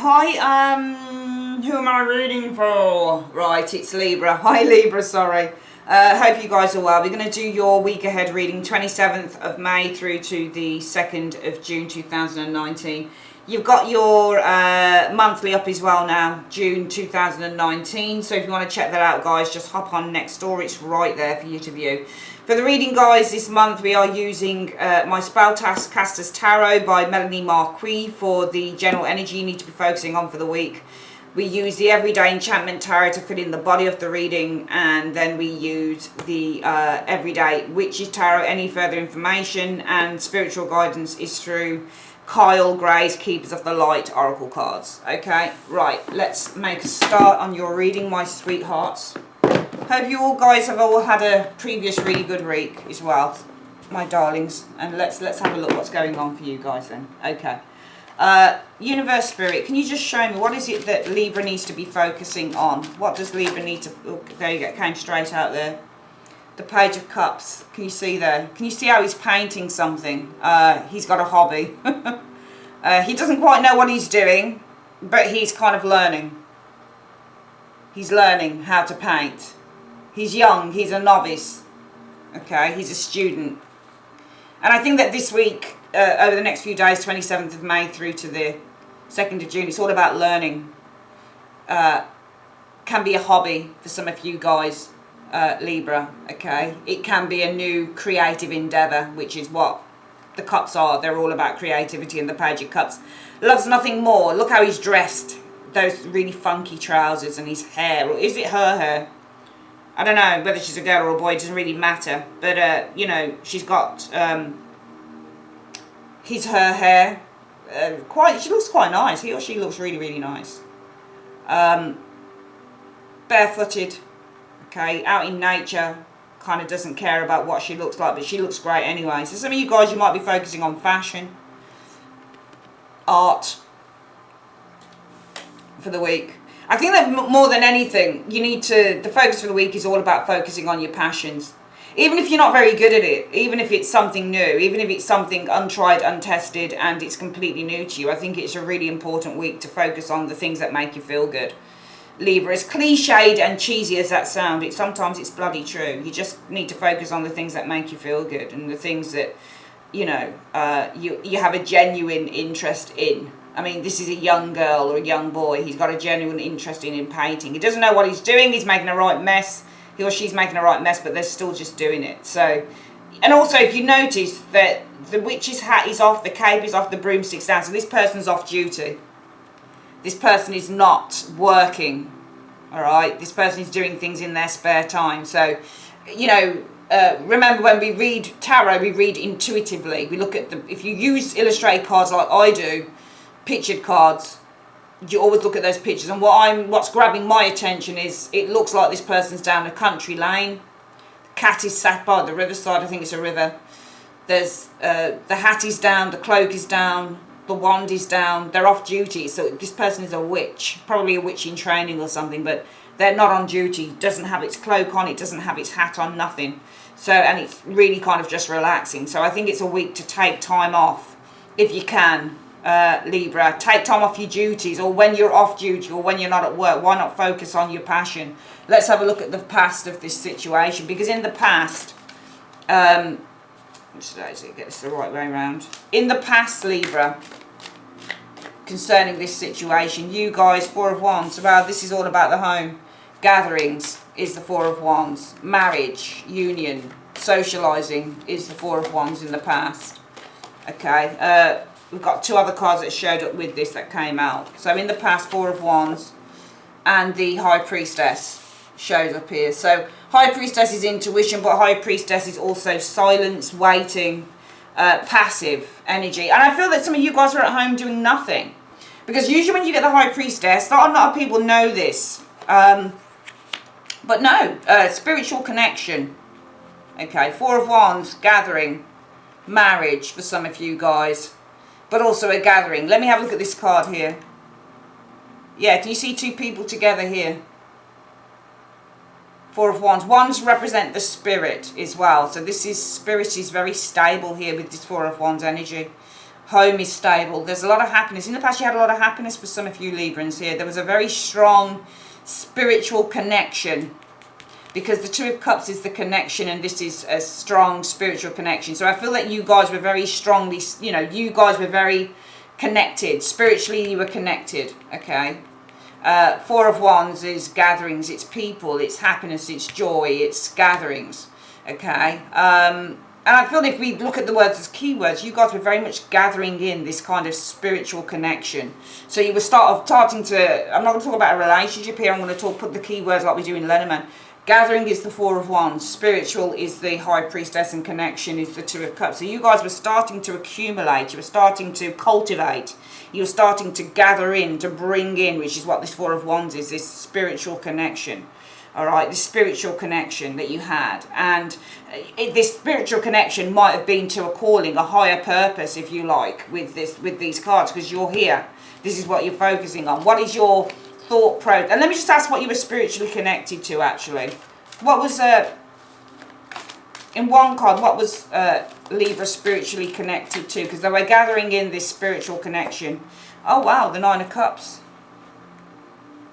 Hi, who am I reading for? Right, it's Libra. Hi Libra, sorry. Hope you guys are well. We're going to do your week ahead reading, 27th of May through to the 2nd of June 2019. You've got your monthly up as well now, June 2019. So if you want to check that out, guys, just hop on next door. It's right there for you to view. For the reading, guys, this month we are using my Spellcasters Tarot by Melanie Marquis for the general energy you need to be focusing on for the week. We use the Everyday Enchantment Tarot to fill in the body of the reading, and then we use the Everyday Witches Tarot. Any further information and spiritual guidance is through Kyle Gray's Keepers of the Light Oracle cards. Okay, right, let's make a start on your reading, my sweethearts. Hope you all guys have all had a previous really good week as well, my darlings. And let's have a look what's going on for you guys then. Okay. Universe Spirit, can you just show me what is it that Libra needs to be focusing on? What does Libra need to... Oh, there you go, it came straight out there. The Page of Cups. Can you see there? Can you see how he's painting something? He's got a hobby. He doesn't quite know what he's doing, but he's kind of learning. He's learning how to paint. He's young, he's a novice. Okay, he's a student. And I think that this week, over the next few days, 27th of May through to the 2nd of June, it's all about learning. Can be a hobby for some of you guys, Libra, okay? It can be a new creative endeavour, which is what the cups are. They're all about creativity, and the Page of Cups loves nothing more. Look how he's dressed. Those really funky trousers and his hair. Or is it her hair? I don't know whether she's a girl or a boy. It doesn't really matter. But, you know, she's got... her hair. She looks quite nice. He or she looks really, really nice. Barefooted. Okay, out in nature. Kind of doesn't care about what she looks like, but she looks great anyway. So some of you guys, you might be focusing on fashion, art, for the week. I think that more than anything, you need to... The focus for the week is all about focusing on your passions. Even if you're not very good at it, even if it's something new, even if it's something untried, untested, and it's completely new to you, I think it's a really important week to focus on the things that make you feel good. Libra, as cliched and cheesy as that sounds, sometimes it's bloody true. You just need to focus on the things that make you feel good, and the things that, you know, you have a genuine interest in. I mean, this is a young girl or a young boy. He's got a genuine interest in painting. He doesn't know what he's doing. He's making a right mess. He or she's making a right mess, but they're still just doing it. So, and also, if you notice that the witch's hat is off, the cape is off, the broomstick's down. So this person's off duty. This person is not working. All right. This person is doing things in their spare time. So, you know, remember when we read tarot, we read intuitively. We look at the... If you use illustrated cards like I do, pictured cards, you always look at those pictures, and what's grabbing my attention is it looks like this person's down a country lane. The cat is sat by the riverside. I think it's a river. There's the hat is down, the cloak is down, the wand is down. They're off duty. So this person is a witch, probably a witch in training or something, but they're not on duty. Doesn't have its cloak on, it doesn't have its hat on, nothing. So, and it's really kind of just relaxing. So I think it's a week to take time off if you can. Libra, take time off your duties, or when you're off duty, or when you're not at work. Why not focus on your passion? Let's have a look at the past of this situation, because in the past, get this the right way around. In the past, Libra, concerning this situation, you guys, Four of Wands. Well, this is all about the home. Gatherings is the Four of Wands. Marriage, union, socializing is the Four of Wands in the past. Okay. We've got two other cards that showed up with this that came out. So in the past, Four of Wands and the High Priestess shows up here. So High Priestess is intuition, but High Priestess is also silence, waiting, passive energy. And I feel that some of you guys are at home doing nothing. Because usually when you get the High Priestess, not a lot of people know this. But no, spiritual connection. Okay, Four of Wands, gathering, marriage for some of you guys. But also a gathering. Let me have a look at this card here. Yeah, can you see two people together here? Four of Wands. Wands represent the spirit as well. So this is, spirit is very stable here with this Four of Wands energy. Home is stable. There's a lot of happiness. In the past, you had a lot of happiness for some of you Librans here. There was a very strong spiritual connection, because the Two of Cups is the connection, and this is a strong spiritual connection. So I feel that you guys were very strongly, you know, you guys were very connected. Spiritually, you were connected, okay? Four of Wands is gatherings, it's people, it's happiness, it's joy, it's gatherings, okay? And I feel if we look at the words as keywords, you guys were very much gathering in this kind of spiritual connection. So you were starting to, I'm not going to talk about a relationship here, I'm going to put the keywords like we do in Lenormand. Gathering is the Four of Wands, spiritual is the High Priestess, and connection is the Two of Cups. So you guys were starting to accumulate, you were starting to cultivate, you were starting to gather in, to bring in, which is what this Four of Wands is, this spiritual connection. All right, this spiritual connection that you had. And this spiritual connection might have been to a calling, a higher purpose, if you like, with these cards, because you're here. This is what you're focusing on. What is your thought process? And let me just ask what you were spiritually connected to, actually. What was, in one card, what was Libra spiritually connected to? Because they were gathering in this spiritual connection. Oh, wow, the Nine of Cups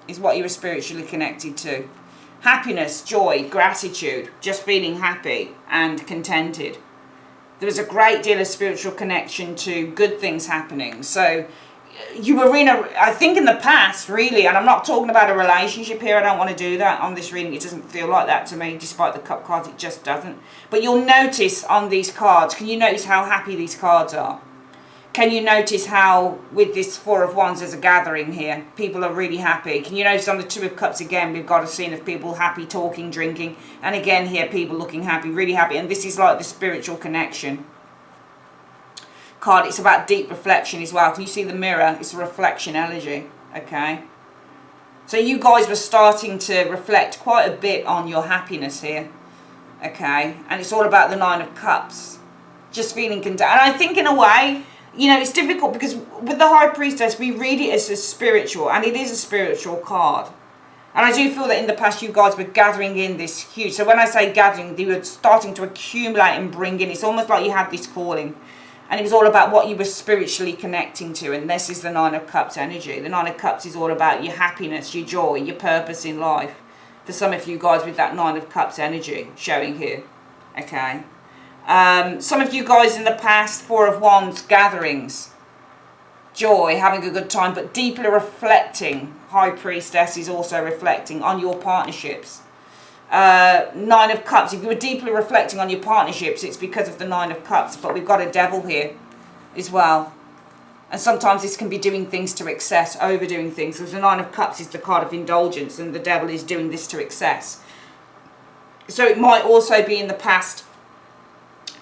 is what you were spiritually connected to. Happiness, joy, gratitude, just feeling happy and contented. There was a great deal of spiritual connection to good things happening. So you were in a, I think in the past, really, and I'm not talking about a relationship here, I don't want to do that on this reading, it doesn't feel like that to me, despite the cup cards, it just doesn't. But you'll notice on these cards, can you notice how happy these cards are? Can you notice how, with this Four of Wands, there's a gathering here, people are really happy. Can you notice on the Two of Cups again, we've got a scene of people happy, talking, drinking, and again here, people looking happy, really happy, and this is like the spiritual connection card. It's about deep reflection as well. Can you see the mirror? It's a reflection energy, okay? So you guys were starting to reflect quite a bit on your happiness here, okay? And it's all about the Nine of Cups, just feeling content. And I think in a way, you know, it's difficult because with the High Priestess, we read it as a spiritual, and it is a spiritual card. And I do feel that in the past, you guys were gathering in this huge, so when I say gathering, you were starting to accumulate and bring in, it's almost like you had this calling. And it was all about what you were spiritually connecting to. And this is the Nine of Cups energy. The Nine of Cups is all about your happiness, your joy, your purpose in life. For some of you guys with that Nine of Cups energy showing here. Okay. Some of you guys in the past, Four of Wands, gatherings. Joy, having a good time, but deeply reflecting. High Priestess is also reflecting on your partnerships. Nine of Cups, if you were deeply reflecting on your partnerships, it's because of the Nine of Cups, but we've got a Devil here as well. And sometimes this can be doing things to excess, overdoing things. So the Nine of Cups is the card of indulgence, and the Devil is doing this to excess. So it might also be in the past,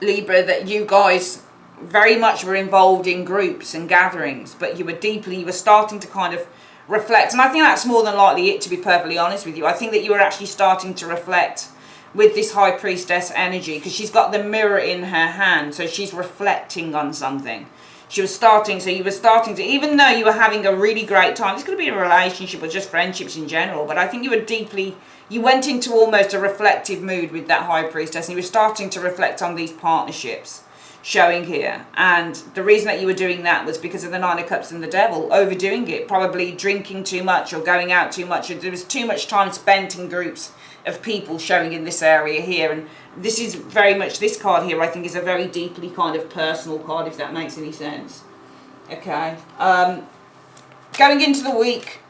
Libra, that you guys very much were involved in groups and gatherings, but you were starting to kind of reflect. And I think that's more than likely it, to be perfectly honest with you. I think that you were actually starting to reflect with this High Priestess energy, because she's got the mirror in her hand, so she's reflecting on something. She was starting, so you were starting to, even though you were having a really great time, this could be a relationship or just friendships in general, but I think you were deeply, you went into almost a reflective mood with that High Priestess, and you were starting to reflect on these partnerships showing here. And the reason that you were doing that was because of the Nine of Cups and the Devil, overdoing it, probably drinking too much or going out too much. There was too much time spent in groups of people showing in this area here. And this is very much, this card here I think is a very deeply kind of personal card, if that makes any sense. Okay. Going into the week,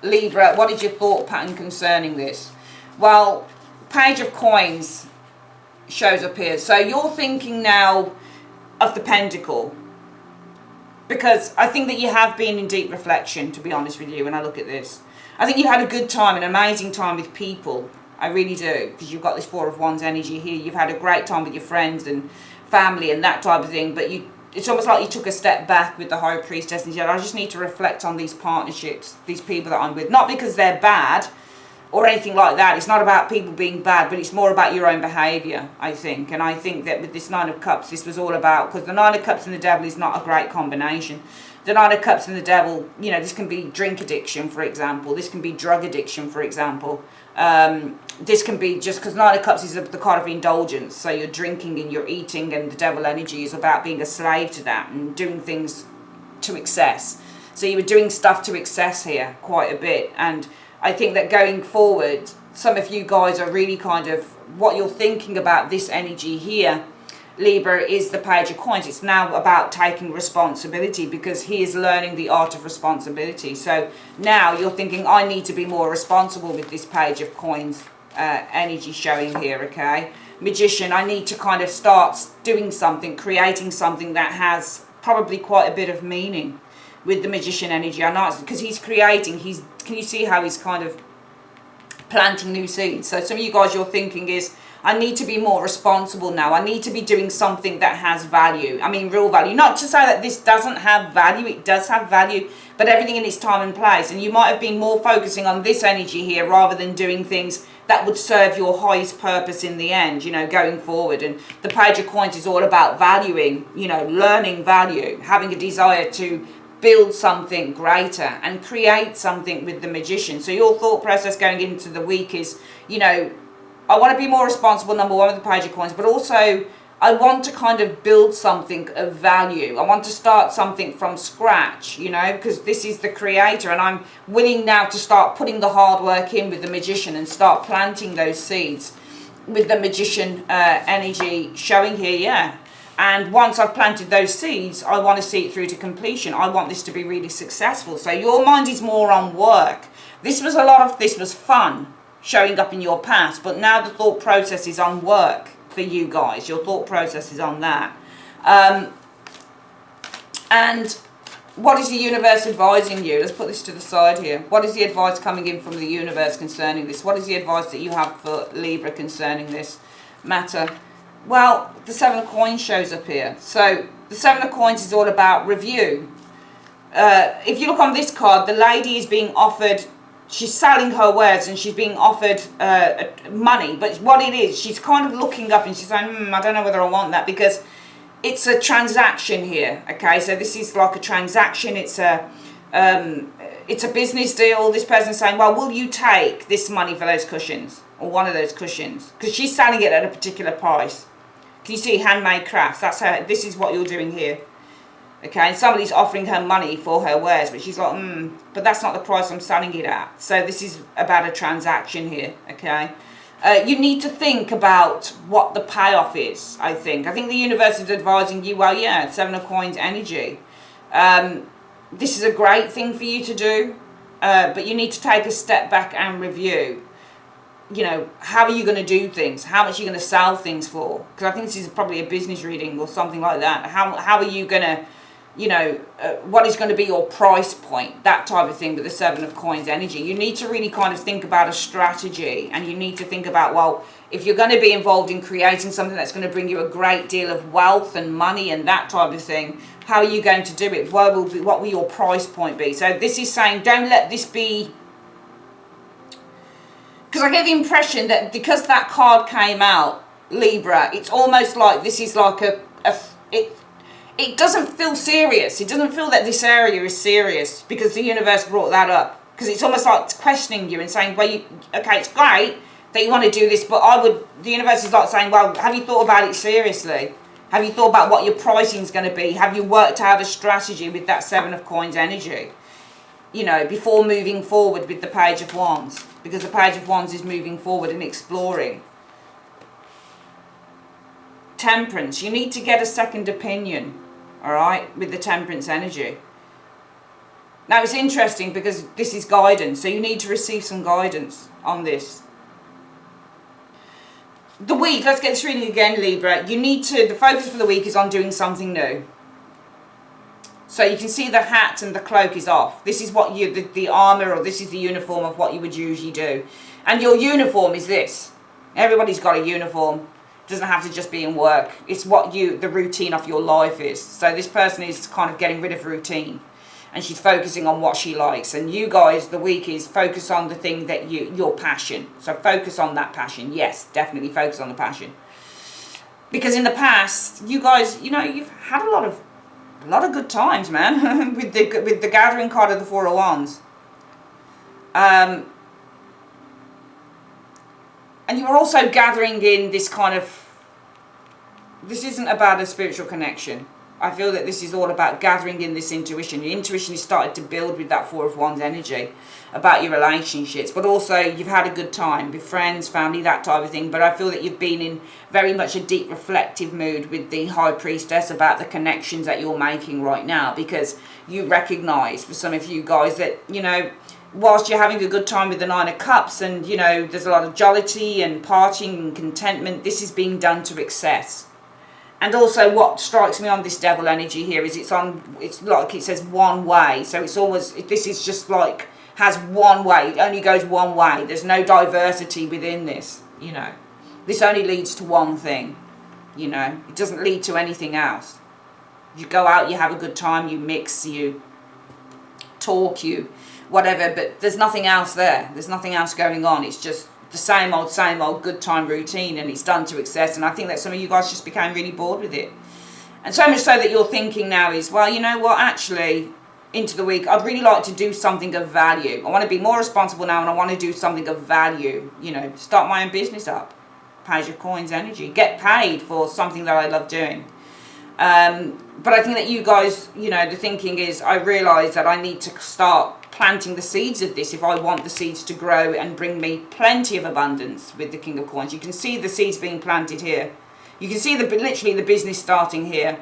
Libra, what is your thought pattern concerning this? Well, Page of Coins shows up here. So you're thinking now of the Pentacle, because I think that you have been in deep reflection, to be honest with you, when I look at this. I think you had a good time, an amazing time with people. I really do, because you've got this Four of Wands energy here. You've had a great time with your friends and family and that type of thing, but it's almost like you took a step back with the High Priestess and said, I just need to reflect on these partnerships, these people that I'm with. Not because they're bad or anything like that. It's not about people being bad, but it's more about your own behaviour, I think. And I think that with this Nine of Cups, this was all about, because the Nine of Cups and the Devil is not a great combination. The Nine of Cups and the Devil, you know, this can be drink addiction, for example. This can be drug addiction, for example. This can be just because Nine of Cups is the card of indulgence. So you're drinking and you're eating, and the devil energy is about being a slave to that and doing things to excess. So you were doing stuff to excess here quite a bit. And I think that going forward, some of you guys are really kind of, what you're thinking about this energy here, Libra, is the Page of Coins. It's now about taking responsibility, because he is learning the art of responsibility. So now you're thinking, I need to be more responsible with this Page of Coins energy showing here, okay? Magician, I need to kind of start doing something, creating something that has probably quite a bit of meaning with the Magician energy. I know it's because he's creating, can you see how he's kind of planting new seeds? So some of you guys, you're thinking is, I need to be more responsible now. I need to be doing something that has value. I mean, real value. Not to say that this doesn't have value. It does have value, but everything in its time and place. And you might have been more focusing on this energy here rather than doing things that would serve your highest purpose in the end, you know, going forward. And the Page of Coins is all about valuing, you know, learning value, having a desire to build something greater and create something with the Magician. So your thought process going into the week is, you know, I want to be more responsible, number one, with the Page of Coins, but also I want to kind of build something of value. I want to start something from scratch, you know, because this is the creator, and I'm willing now to start putting the hard work in with the Magician and start planting those seeds with the Magician energy showing here, yeah. And once I've planted those seeds, I want to see it through to completion. I want this to be really successful. So your mind is more on work. This was fun showing up in your past, but now the thought process is on work for you guys. Your thought process is on that. And what is the universe advising you? Let's put this to the side here. What is the advice coming in from the universe concerning this? What is the advice that you have for Libra concerning this matter? Well, the Seven of Coins shows up here. So the Seven of Coins is all about review. If you look on this card, the lady is being offered, she's selling her wares and she's being offered money. But what it is, she's kind of looking up and she's saying, I don't know whether I want that, because it's a transaction here. Okay, so this is like a transaction. It's a business deal. This person's saying, well, will you take this money for those cushions, or one of those cushions? Because she's selling it at a particular price. Can you see handmade crafts? That's her. This is what you're doing here. Okay, and somebody's offering her money for her wares, but she's like, but that's not the price I'm selling it at. So this is about a transaction here, okay? You need to think about what the payoff is, I think. I think the universe is advising you, well, yeah, Seven of Coins energy. This is a great thing for you to do, but you need to take a step back and review. You know, how are you going to do things? How much are you going to sell things for? Because I think this is probably a business reading or something like that. How are you going to, you know, what is going to be your price point? That type of thing with the Seven of Coins energy. You need to really kind of think about a strategy, and you need to think about, well, if you're going to be involved in creating something that's going to bring you a great deal of wealth and money and that type of thing, how are you going to do it? What will your price point be? So this is saying, don't let this be, because I get the impression that because that card came out, Libra, it's almost like this is like it doesn't feel serious. It doesn't feel that this area is serious because the universe brought that up. Because it's almost like it's questioning you and saying, well, okay, it's great that you want to do this, but the universe is like saying, well, have you thought about it seriously? Have you thought about what your pricing is going to be? Have you worked out a strategy with that Seven of Coins energy? You know, before moving forward with the Page of Wands. Because the Page of Wands is moving forward and exploring. Temperance. You need to get a second opinion, all right, with the Temperance energy. Now, it's interesting because this is guidance, so you need to receive some guidance on this. The week, let's get this reading again, Libra. You need to, the focus for the week is on doing something new. So you can see the hat and the cloak is off. This is what the armour, or this is the uniform of what you would usually do. And your uniform is this. Everybody's got a uniform. It doesn't have to just be in work. It's what the routine of your life is. So this person is kind of getting rid of routine. And she's focusing on what she likes. And you guys, the week is focus on the thing that your passion. So focus on that passion. Yes, definitely focus on the passion. Because in the past, you guys, you know, you've had a lot of good times, man, with the gathering card of the Four of Wands. And you're also gathering in this kind of, this isn't about a spiritual connection. I feel that this is all about gathering in this intuition. Your intuition is started to build with that Four of Wands energy about your relationships, but also you've had a good time with friends, family, that type of thing. But I feel that you've been in very much a deep reflective mood with the High Priestess about the connections that you're making right now, because you recognize for some of you guys that, you know, whilst you're having a good time with the Nine of Cups and, you know, there's a lot of jollity and partying and contentment, this is being done to excess. And also what strikes me on this Devil energy here is it's like it says one way. So it's always, this is just like, has one way. It only goes one way. There's no diversity within this, you know. This only leads to one thing, you know. It doesn't lead to anything else. You go out, you have a good time, you mix, you talk, you whatever, but there's nothing else there. There's nothing else going on. It's just the same old good time routine, and it's done to excess. And I think that some of you guys just became really bored with it. And so much so that you're thinking now is, well, you know what, actually, into the week, I'd really like to do something of value. I want to be more responsible now, and I want to do something of value. You know, start my own business up. Page of Coins energy. Get paid for something that I love doing. But I think that you guys, you know, the thinking is, I realise that I need to start planting the seeds of this if I want the seeds to grow and bring me plenty of abundance with the King of Coins. You can see the seeds being planted here. You can see literally the business starting here.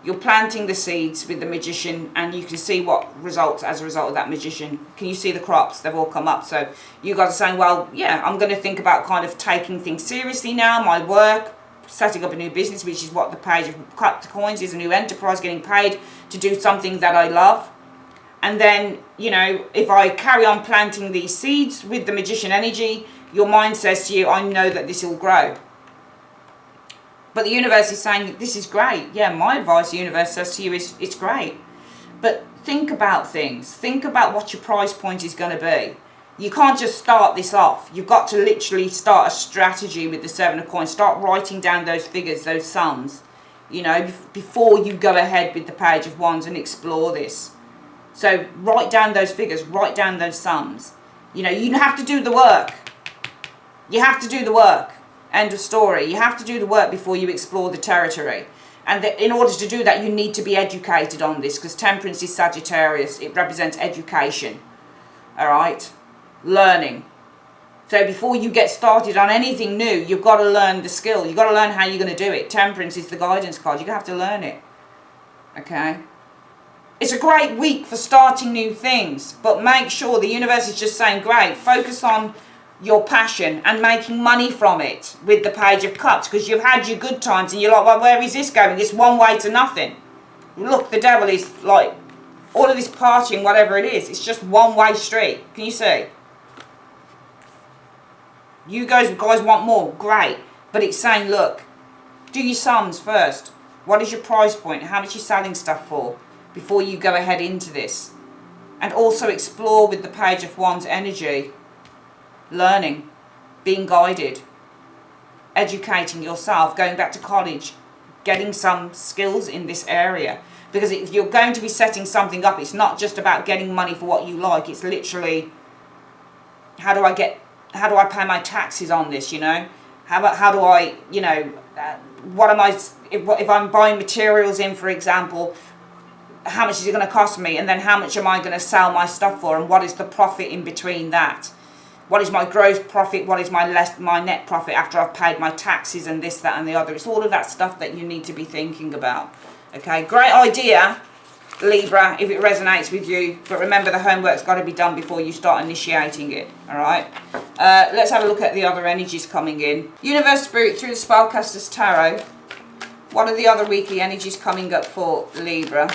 You're planting the seeds with the Magician, and you can see what results as a result of that Magician. Can you see the crops? They've all come up. So you guys are saying, well, yeah, I'm going to think about kind of taking things seriously now, my work, setting up a new business, which is what the Page of Coins is, a new enterprise, getting paid to do something that I love. And then, you know, if I carry on planting these seeds with the Magician energy, your mind says to you, I know that this will grow. But the universe is saying, this is great. Yeah, my advice, the universe says to you, is it's great. But think about things. Think about what your price point is going to be. You can't just start this off. You've got to literally start a strategy with the Seven of Coins. Start writing down those figures, those sums, you know, before you go ahead with the Page of Wands and explore this. So write down those figures, write down those sums. You know, you have to do the work. You have to do the work. End of story. You have to do the work before you explore the territory. And in order to do that, you need to be educated on this, because Temperance is Sagittarius. It represents education. All right? Learning. So before you get started on anything new, you've got to learn the skill. You've got to learn how you're going to do it. Temperance is the guidance card. You're going to have to learn it. Okay? It's a great week for starting new things, but make sure the universe is just saying, great, focus on your passion and making money from it with the Page of Cups, because you've had your good times and you're like, well, where is this going? It's one way to nothing. Look, the devil is like, all of this partying, whatever it is, it's just one way street. Can you see? You guys want more, great. But it's saying, look, do your sums first. What is your price point? How much are you selling stuff for before you go ahead into this? And also explore with the Page of Wands energy. Learning, being guided, educating yourself, going back to college, getting some skills in this area. Because if you're going to be setting something up, it's not just about getting money for what you like. It's literally, how do I pay my taxes on this, you know? How do I, you know, what am I, if I'm buying materials in, for example, how much is it going to cost me? And then how much am I going to sell my stuff for? And what is the profit in between that? What is my gross profit? What is my net profit after I've paid my taxes and this, that and the other? It's all of that stuff that you need to be thinking about. Okay, great idea, Libra, if it resonates with you. But remember, the homework's got to be done before you start initiating it. All right. Let's have a look at the other energies coming in. Universe Spirit through the Spellcaster's Tarot. What are the other weekly energies coming up for Libra?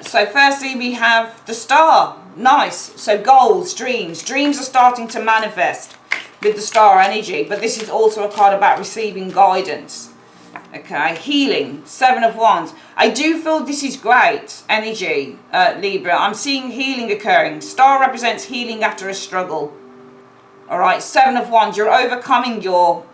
So firstly, we have the Star. Nice. So goals, dreams. Dreams are starting to manifest with the Star energy. But this is also a card about receiving guidance. Okay. Healing. Seven of Wands. I do feel this is great energy, Libra. I'm seeing healing occurring. Star represents healing after a struggle. Alright. Seven of Wands. You're overcoming your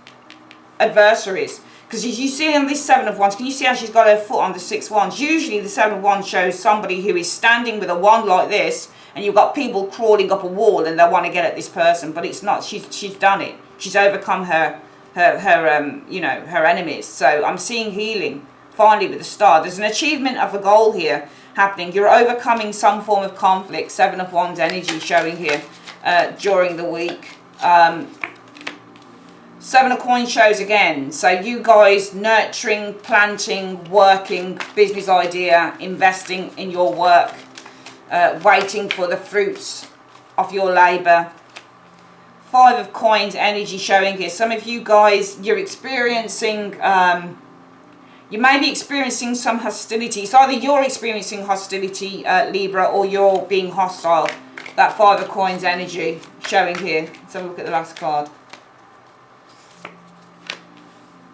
adversaries. Because as you see on this Seven of Wands, can you see how she's got her foot on the Six of Wands? Usually the Seven of Wands shows somebody who is standing with a wand like this, and you've got people crawling up a wall and they want to get at this person, but it's not. She's done it. She's overcome her you know, her enemies. So I'm seeing healing finally with the star. There's an achievement of a goal here happening. You're overcoming some form of conflict. 7 of Wands energy showing here during the week. 7 of Coins shows again. So you guys nurturing, planting, working, business idea, investing in your work, waiting for the fruits of your labor. 5 of Coins energy showing here. Some of you guys, you're experiencing, you may be experiencing some hostility. It's either you're experiencing hostility, Libra, or you're being hostile. That 5 of Coins energy showing here. Let's have a look at the last card.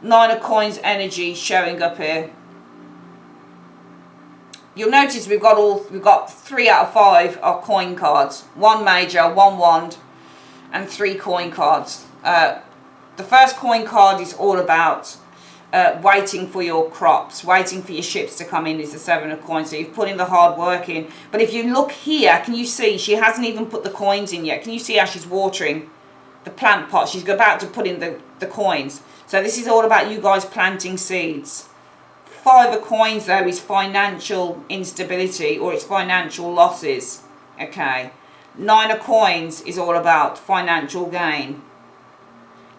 9 of Coins energy showing up here. You'll notice we've got 3 out of 5 are coin cards. 1 major, 1 wand, and 3 coin cards. The first coin card is all about waiting for your crops, waiting for your ships to come in, is the 7 of Coins. So you've put in the hard work in. But if you look here, can you see she hasn't even put the coins in yet? Can you see how she's watering the plant pot? She's about to put in the coins. So this is all about you guys planting seeds. 5 of Coins though is financial instability, or it's financial losses. Okay. 9 of Coins is all about financial gain.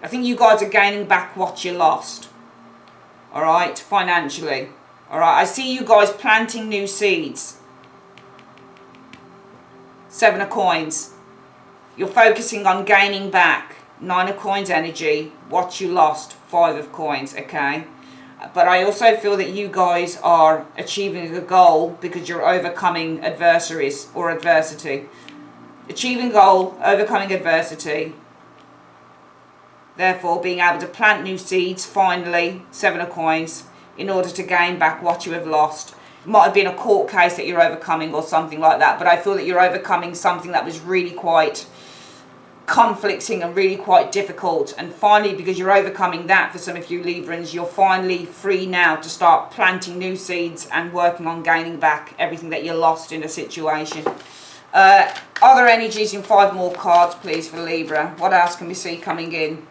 I think you guys are gaining back what you lost. Alright, financially. Alright, I see you guys planting new seeds. 7 of Coins. You're focusing on gaining back. 9 of Coins energy, what you lost. 5 of Coins, okay. But I also feel that you guys are achieving a goal because you're overcoming adversaries or adversity. Achieving goal, overcoming adversity. Therefore, being able to plant new seeds, finally, 7 of Coins, in order to gain back what you have lost. It might have been a court case that you're overcoming or something like that, but I feel that you're overcoming something that was really quite conflicting and really quite difficult. And finally, because you're overcoming that, for some of you Librans, you're finally free now to start planting new seeds and working on gaining back everything that you lost in a situation. Other energies in 5 more cards, please, for Libra. What else can we see coming in?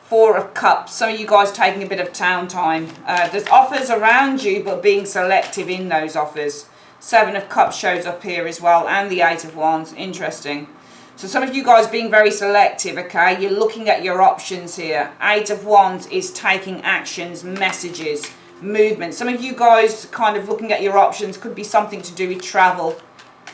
4 of Cups. Some of you guys taking a bit of town time. There's offers around you, but being selective in those offers. 7 of Cups shows up here as well, and the 8 of Wands. Interesting. So some of you guys being very selective, okay? You're looking at your options here. 8 of Wands is taking actions, messages, movement. Some of you guys kind of looking at your options, could be something to do with travel.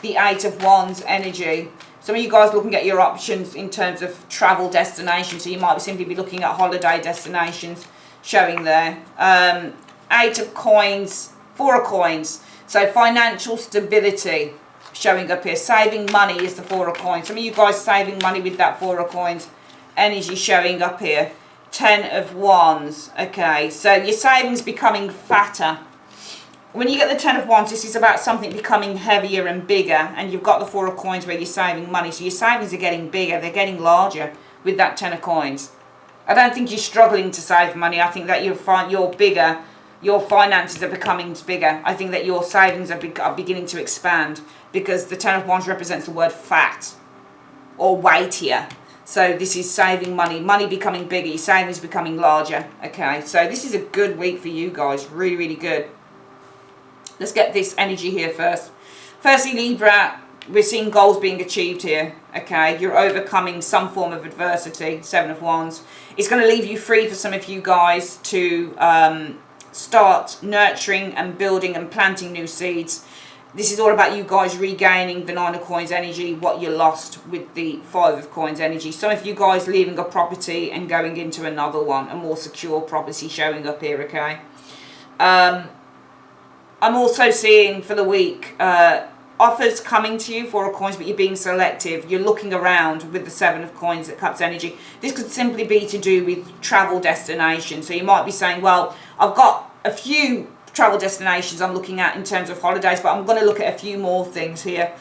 The 8 of Wands energy. Some of you guys looking at your options in terms of travel destinations. So you might simply be looking at holiday destinations showing there. 8 of Coins, 4 of Coins. So financial stability showing up here. Saving money is the 4 of Coins. Some of you guys saving money with that 4 of Coins energy showing up here. 10 of Wands. Okay, so your savings becoming fatter. When you get the 10 of Wands, this is about something becoming heavier and bigger, and you've got the 4 of Coins where you're saving money. So your savings are getting bigger, they're getting larger with that 10 of Coins. I don't think you're struggling to save money. I think that you're bigger, your finances are becoming bigger. I think that your savings are beginning to expand, because the 10 of Wands represents the word fat or weightier. So this is saving money, money becoming bigger, your savings becoming larger. Okay, so this is a good week for you guys, really, really good. Let's get this energy here first. Firstly, Libra, we're seeing goals being achieved here. Okay, you're overcoming some form of adversity. 7 of Wands. It's going to leave you free for some of you guys to start nurturing and building and planting new seeds. This is all about you guys regaining the 9 of Coins energy, what you lost with the 5 of Coins energy. Some of you guys leaving a property and going into another one, a more secure property showing up here, okay? I'm also seeing for the week offers coming to you, 4 of Coins, but you're being selective. You're looking around with the 7 of Coins at Cups energy. This could simply be to do with travel destinations. So you might be saying, well, I've got a few travel destinations I'm looking at in terms of holidays, but I'm going to look at a few more things here.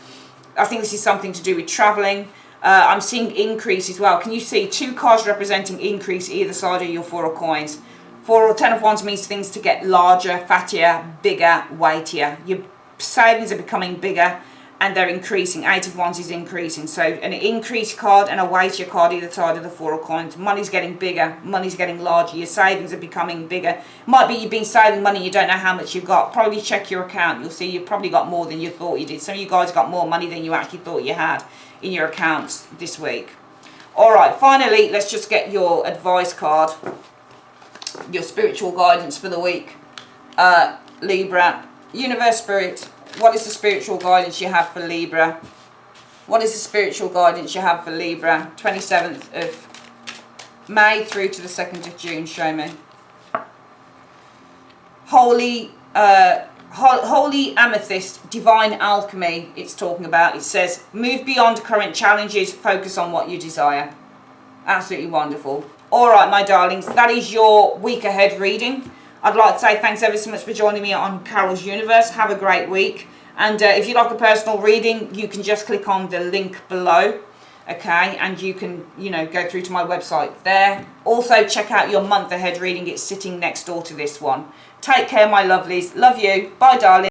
I think this is something to do with traveling. I'm seeing increase as well. Can you see 2 cards representing increase either side of your 4 of Coins? 4 or 10 of Wands means things to get larger, fattier, bigger, weightier. Your savings are becoming bigger, and they're increasing. Eight of Wands is increasing. So an increased card and a weightier card either side of the Four of Coins. Money's getting bigger. Money's getting larger. Your savings are becoming bigger. Might be you've been saving money, you don't know how much you've got. Probably check your account. You'll see you've probably got more than you thought you did. Some of you guys got more money than you actually thought you had in your accounts this week. Alright, finally, let's just get your advice card. Your spiritual guidance for the week. Libra. Universe, Spirit. What is the spiritual guidance you have for Libra? What is the spiritual guidance you have for Libra? 27th of May through to the 2nd of June. Show me. Holy Amethyst, Divine Alchemy, it's talking about. It says, move beyond current challenges, focus on what you desire. Absolutely wonderful. Alright, my darlings, that is your week ahead reading. I'd like to say thanks ever so much for joining me on Carol's Universe. Have a great week. And if you'd like a personal reading, you can just click on the link below. Okay, and you can, go through to my website there. Also, check out your month ahead reading. It's sitting next door to this one. Take care, my lovelies. Love you. Bye, darling.